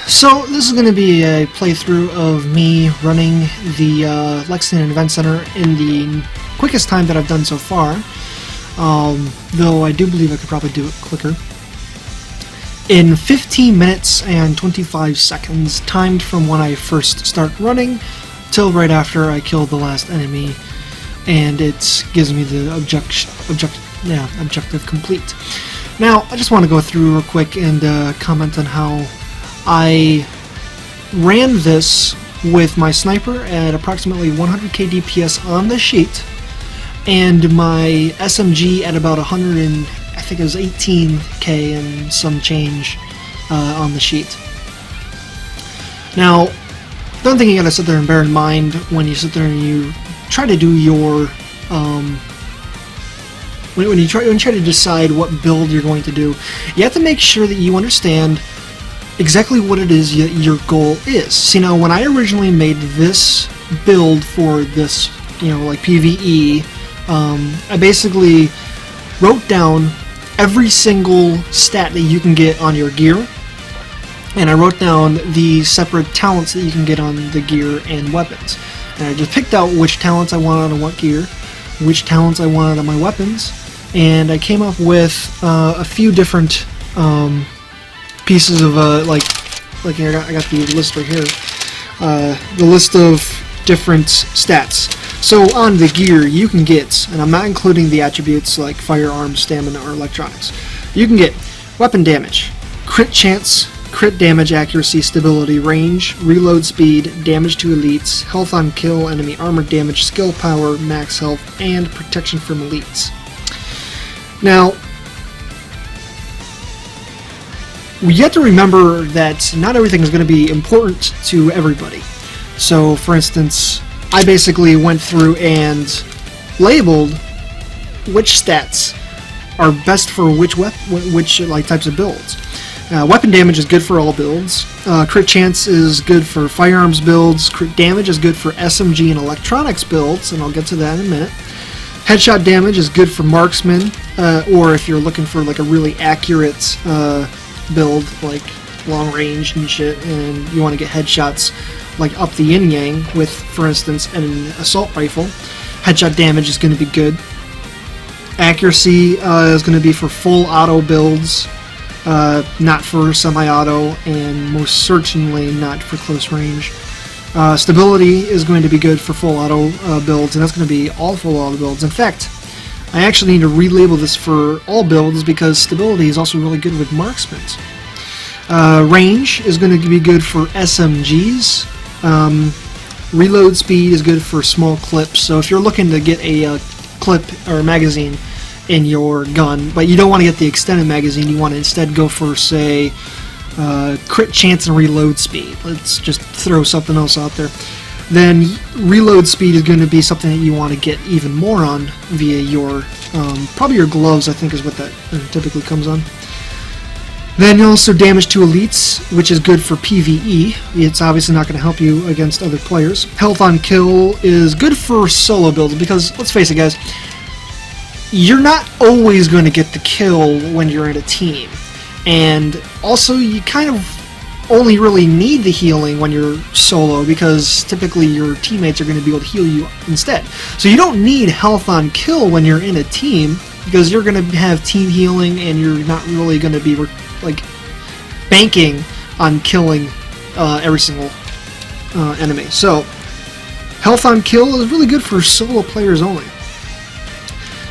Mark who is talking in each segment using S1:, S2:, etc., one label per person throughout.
S1: So this is going to be a playthrough of me running the Lexington Event Center in the quickest time that I've done so far, though I do believe I could probably do it quicker. In 15 minutes and 25 seconds, timed from when I first start running till right after I kill the last enemy, and it gives me the objective complete. Now, I just want to go through real quick and comment on how I ran this with my sniper at approximately 100k DPS on the sheet, and my SMG at about 100 and I think it was 18k and some change on the sheet. Now, the one thing you gotta sit there and bear in mind when you sit there and you try to do your when you try to decide what build you're going to do, you have to make sure that you understand exactly what it is your goal is. See, now when I originally made this build for this, like PvE, I basically wrote down every single stat that you can get on your gear, and I wrote down the separate talents that you can get on the gear and weapons. And I just picked out which talents I wanted on what gear, which talents I wanted on my weapons, and I came up with a few different pieces of like here, I got the list right here, the list of different stats. So on the gear you can get, and I'm not including the attributes like firearms, stamina, or electronics, you can get weapon damage, crit chance, crit damage, accuracy, stability, range, reload speed, damage to elites, health on kill, enemy armor damage, skill power, max health, and protection from elites. Now, you have to remember that not everything is going to be important to everybody. So, for instance, I basically went through and labeled which stats are best for which types of builds. Weapon damage is good for all builds. Crit chance is good for firearms builds. Crit damage is good for SMG and electronics builds, and I'll get to that in a minute. Headshot damage is good for marksman, or if you're looking for like a really accurate build, like long range and shit, and you want to get headshots like up the yin yang with, for instance, an assault rifle. Headshot damage is going to be good. Accuracy is going to be for full auto builds, not for semi-auto, and most certainly not for close range. Stability is going to be good for full auto builds, and that's going to be all full auto builds. In fact, I actually need to relabel this for all builds because stability is also really good with marksmen. Range is going to be good for SMGs. Reload speed is good for small clips, so if you're looking to get a clip or a magazine in your gun, but you don't want to get the extended magazine, you want to instead go for, say, crit chance and reload speed. Let's just throw something else out there. Then reload speed is going to be something that you want to get even more on via your, probably your gloves, I think is what that typically comes on. Then also damage to elites, which is good for PvE. It's obviously not going to help you against other players. Health on kill is good for solo builds because, let's face it guys, you're not always going to get the kill when you're in a team. And also you kind of only really need the healing when you're solo because typically your teammates are going to be able to heal you instead. So you don't need health on kill when you're in a team because you're going to have team healing and you're not really going to be like banking on killing every single enemy. So health on kill is really good for solo players only.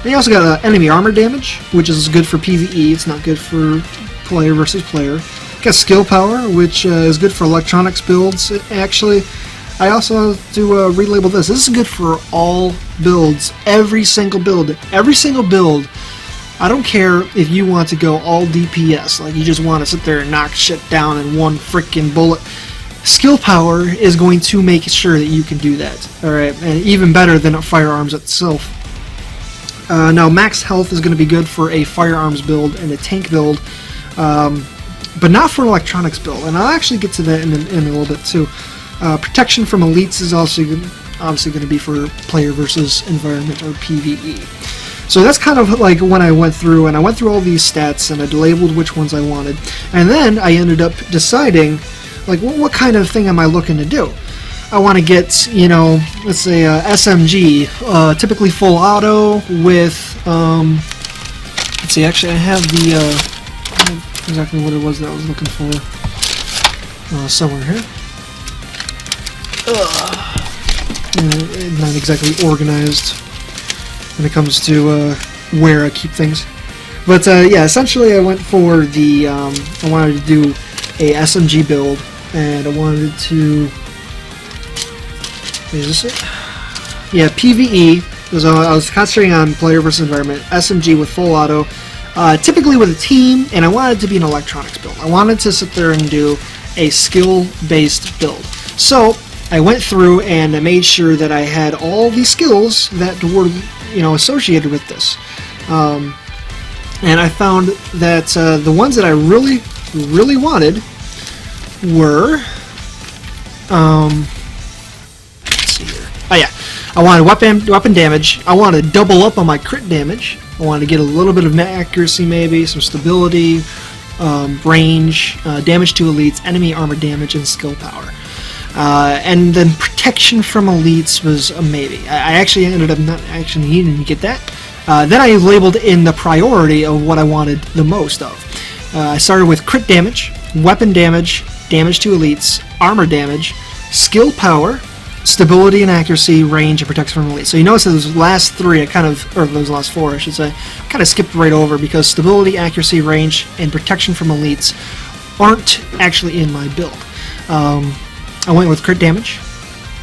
S1: Then you also got enemy armor damage, which is good for PvE. It's not good for player versus player. You got skill power, which is good for electronics builds. Actually, I also have to relabel this. This is good for all builds. Every single build. Every single build. I don't care if you want to go all DPS, like you just want to sit there and knock shit down in one freaking bullet. Skill power is going to make sure that you can do that. Alright, and even better than firearms itself. Now, max health is going to be good for a firearms build and a tank build, but not for an electronics build, and I'll actually get to that in a little bit too. Protection from elites is also obviously going to be for player versus environment or PvE. So that's kind of like when I went through all these stats and I labeled which ones I wanted, and then I ended up deciding Like, what kind of thing am I looking to do? I want to get, you know, let's say SMG, typically full auto with, let's see, actually I have the, exactly what it was that I was looking for, somewhere here. Not exactly organized when it comes to where I keep things. But yeah, essentially I went for the, I wanted to do a SMG build, and I wanted to, is this it? Yeah, PvE, because I was concentrating on player versus environment, SMG with full auto, typically with a team, and I wanted it to be an electronics build. I wanted to sit there and do a skill-based build. So I went through and I made sure that I had all the skills that were, you know, associated with this. And I found that the ones that I really wanted were, let's see here. Oh yeah, I wanted weapon damage. I wanted to double up on my crit damage. I wanted to get a little bit of accuracy, maybe some stability, range, damage to elites, enemy armor damage, and skill power. And then protection from elites was a maybe. I actually ended up not actually needing to get that. Then I labeled in the priority of what I wanted the most of. I started with crit damage, weapon damage, damage to elites, armor damage, skill power, stability and accuracy, range, and protection from elites. So you notice that those last three, or those last four, I should say, kind of skipped right over because stability, accuracy, range, and protection from elites aren't actually in my build. I went with crit damage.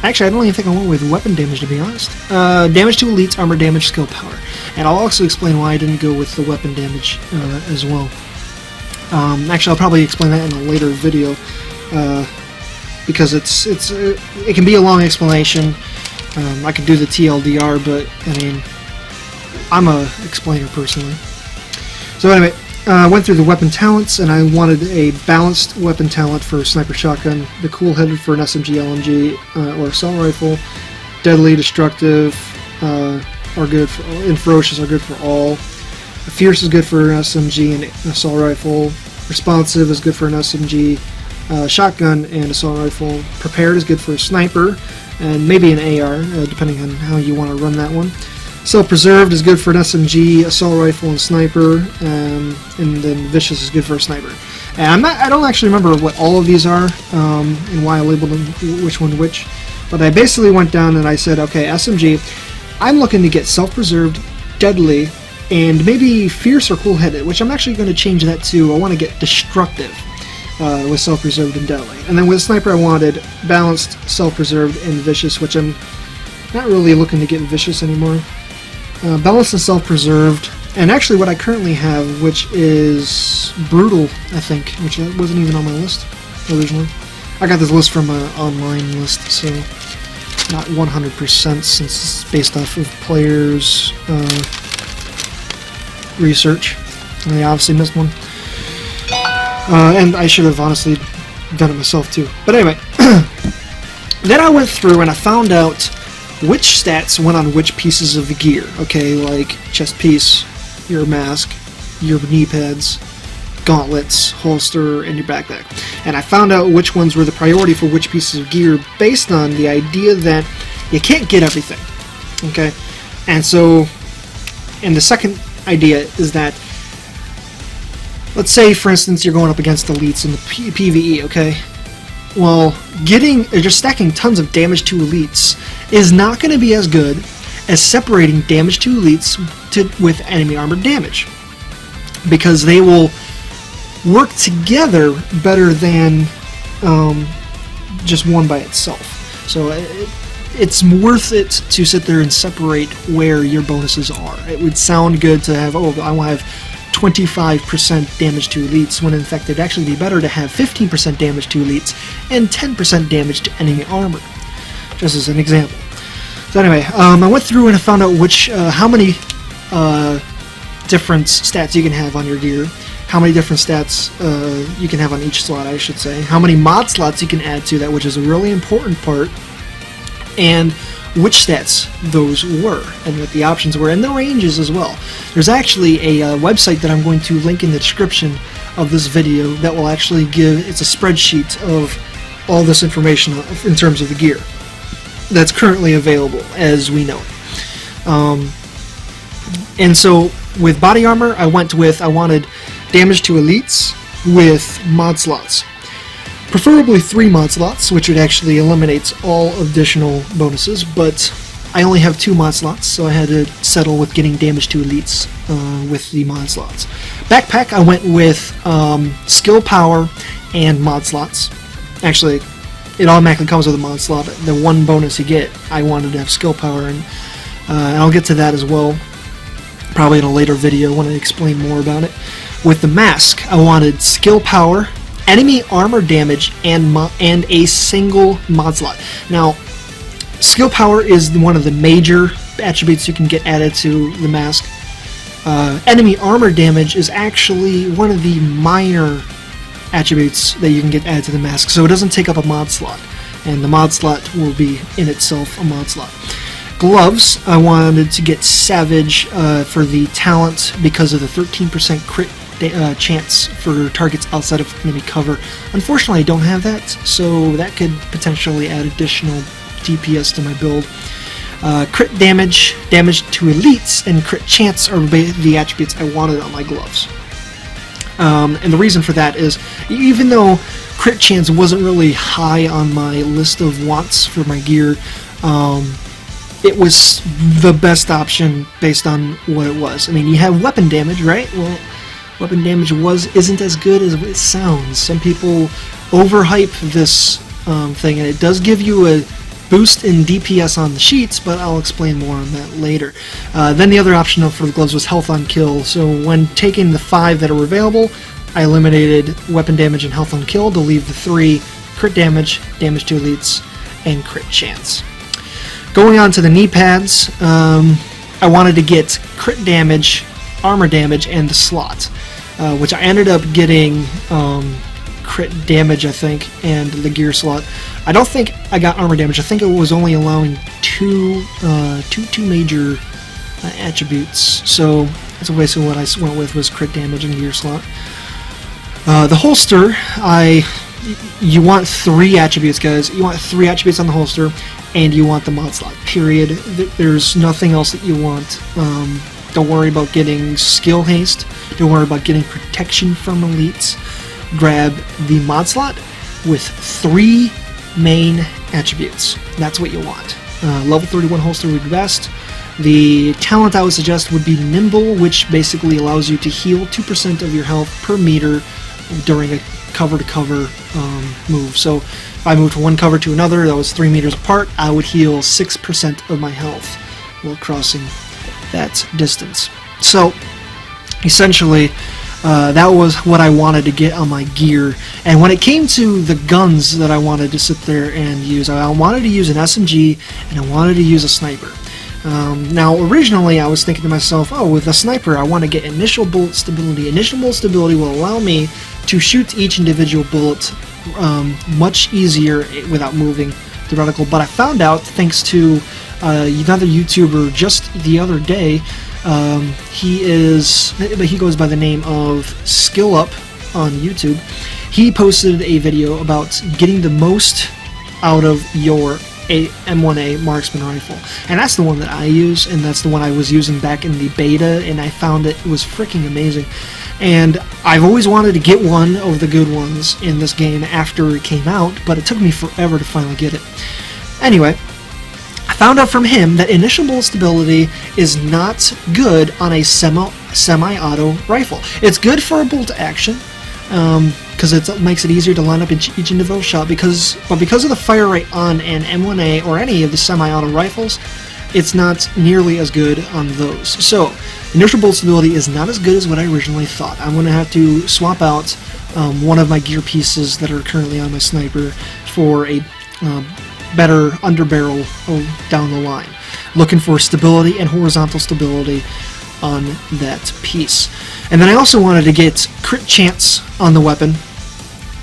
S1: Actually, I don't even think I went with weapon damage, to be honest. Damage to elites, armor damage, skill power. And I'll also explain why I didn't go with the weapon damage as well. Actually, I'll probably explain that in a later video because it can be a long explanation. I could do the TLDR, but I mean, I'm a explainer personally. So anyway, I went through the weapon talents, and I wanted a balanced weapon talent for sniper shotgun, the cool-headed for an SMG, LMG, or assault rifle, deadly, destructive are good for, and ferocious are good for all. Fierce is good for an SMG and assault rifle. Responsive is good for an SMG, shotgun, and assault rifle. Prepared is good for a sniper, and maybe an AR, depending on how you want to run that one. Self-preserved is good for an SMG, assault rifle, and sniper, and then vicious is good for a sniper. And I don't actually remember what all of these are and why I labeled them which one which, but I basically went down and I said, okay, SMG, I'm looking to get self-preserved, deadly, and maybe fierce or cool-headed, which I'm actually going to change that to, I want to get destructive with self-preserved and deadly. And then with sniper I wanted balanced, self-preserved, and vicious, which I'm not really looking to get vicious anymore. Balanced and self-preserved, and actually what I currently have, which is brutal, I think, which wasn't even on my list originally. I got this list from an online list, so not 100% since it's based off of players' research. And I obviously missed one. And I should have honestly done it myself too. But anyway, then I went through and I found out which stats went on which pieces of the gear. Okay, like chest piece, your mask, your knee pads, gauntlets, holster, and your backpack. And I found out which ones were the priority for which pieces of gear based on the idea that you can't get everything. Okay? And so, and the second idea is that, let's say for instance you're going up against elites in the PvE, okay? Well, just stacking tons of damage to elites is not going to be as good as separating damage to elites with enemy armor damage, because they will work together better than just one by itself. So it's worth it to sit there and separate where your bonuses are. It would sound good to have, oh, I want to have 25% damage to elites, when in fact it'd actually be better to have 15% damage to elites and 10% damage to enemy armor, just as an example. So anyway, I went through and I found out how many different stats you can have on your gear, how many different stats you can have on each slot, I should say, how many mod slots you can add to that, which is a really important part, and which stats those were, and what the options were, and the ranges as well. There's actually a website that I'm going to link in the description of this video that will actually give, it's a spreadsheet of all this information in terms of the gear that's currently available as we know it. And so with body armor, I wanted damage to elites with mod slots. Preferably 3 mod slots, which would actually eliminate all additional bonuses, but I only have 2 mod slots, so I had to settle with getting damage to elites with the mod slots. Backpack, I went with skill power and mod slots. Actually, it automatically comes with a mod slot. The one bonus you get, I wanted to have skill power, and I'll get to that as well, probably in a later video when I explain more about it. With the mask, I wanted skill power, enemy armor damage, and a single mod slot. Now, skill power is one of the major attributes you can get added to the mask. Enemy armor damage is actually one of the minor attributes that you can get added to the mask, so it doesn't take up a mod slot, and the mod slot will be in itself a mod slot. Gloves, I wanted to get Savage for the talent because of the 13% crit chance for targets outside of enemy cover. Unfortunately, I don't have that, so that could potentially add additional DPS to my build. Crit damage, damage to elites, and crit chance are the attributes I wanted on my gloves. And the reason for that is, even though crit chance wasn't really high on my list of wants for my gear, it was the best option based on what it was. I mean, you have weapon damage, right? Well, weapon damage isn't as good as it sounds. Some people overhype this thing, and it does give you a boost in DPS on the sheets, but I'll explain more on that later. Then the other option for the gloves was health on kill. So when taking the 5 that are available, I eliminated weapon damage and health on kill to leave the 3 crit damage, damage to elites, and crit chance. Going on to the knee pads, I wanted to get crit damage, armor damage, and the slot, which I ended up getting crit damage, I think, and the gear slot. I don't think I got armor damage. I think it was only allowing two major attributes. So that's basically what I went with, was crit damage and gear slot. The holster, you want 3 attributes, guys. You want 3 attributes on the holster, and you want the mod slot, period. There's nothing else that you want. Don't worry about getting skill haste. Don't worry about getting protection from elites. Grab the mod slot with 3 main attributes. That's what you want. Level 31 holster would be best. The talent I would suggest would be Nimble, which basically allows you to heal 2% of your health per meter during a cover-to-cover move. So if I moved from one cover to another that was 3 meters apart, I would heal 6% of my health while crossing that distance. So essentially, that was what I wanted to get on my gear. And when it came to the guns that I wanted to sit there and use, I wanted to use an SMG and I wanted to use a sniper. Now originally I was thinking to myself, oh, with a sniper I want to get initial bullet stability. Initial bullet stability will allow me to shoot each individual bullet much easier without moving the reticle. But I found out, thanks to another YouTuber just the other day, he goes by the name of Skill Up on YouTube. He posted a video about getting the most out of your M1A marksman rifle, and that's the one that I use, and that's the one I was using back in the beta, and I found it was freaking amazing. And I've always wanted to get one of the good ones in this game after it came out, but it took me forever to finally get it. Anyway, I found out from him that initial bullet stability is not good on a semi-auto rifle. It's good for a bolt action, because it makes it easier to line up each individual shot, but because of the fire rate on an M1A or any of the semi-auto rifles, it's not nearly as good on those. So initial bullet stability is not as good as what I originally thought. I'm going to have to swap out one of my gear pieces that are currently on my sniper for a better underbarrel down the line. Looking for stability and horizontal stability on that piece. And then I also wanted to get crit chance on the weapon,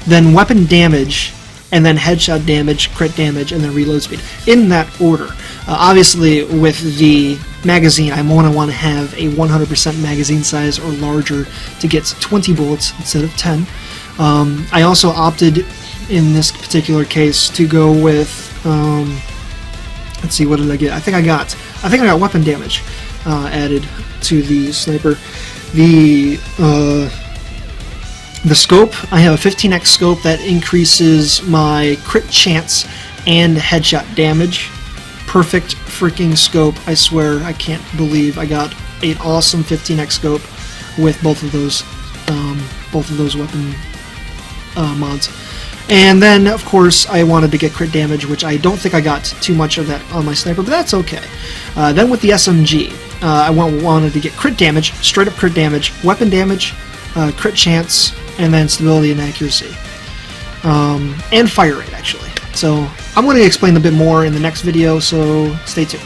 S1: then weapon damage, and then headshot damage, crit damage, and then reload speed, in that order. Obviously, with the magazine, I want to have a 100% magazine size or larger to get 20 bullets instead of 10. I also opted, in this particular case, to go with, let's see, what did I get? I think I got weapon damage added to the sniper. The scope, I have a 15x scope that increases my crit chance and headshot damage. Perfect freaking scope, I swear. I can't believe I got an awesome 15x scope with both of those weapon mods. And then, of course, I wanted to get crit damage, which I don't think I got too much of that on my sniper, but that's okay. Then with the SMG, I wanted to get crit damage, straight up crit damage, weapon damage, crit chance, and then stability and accuracy. And fire rate, actually. So I'm going to explain a bit more in the next video, so stay tuned.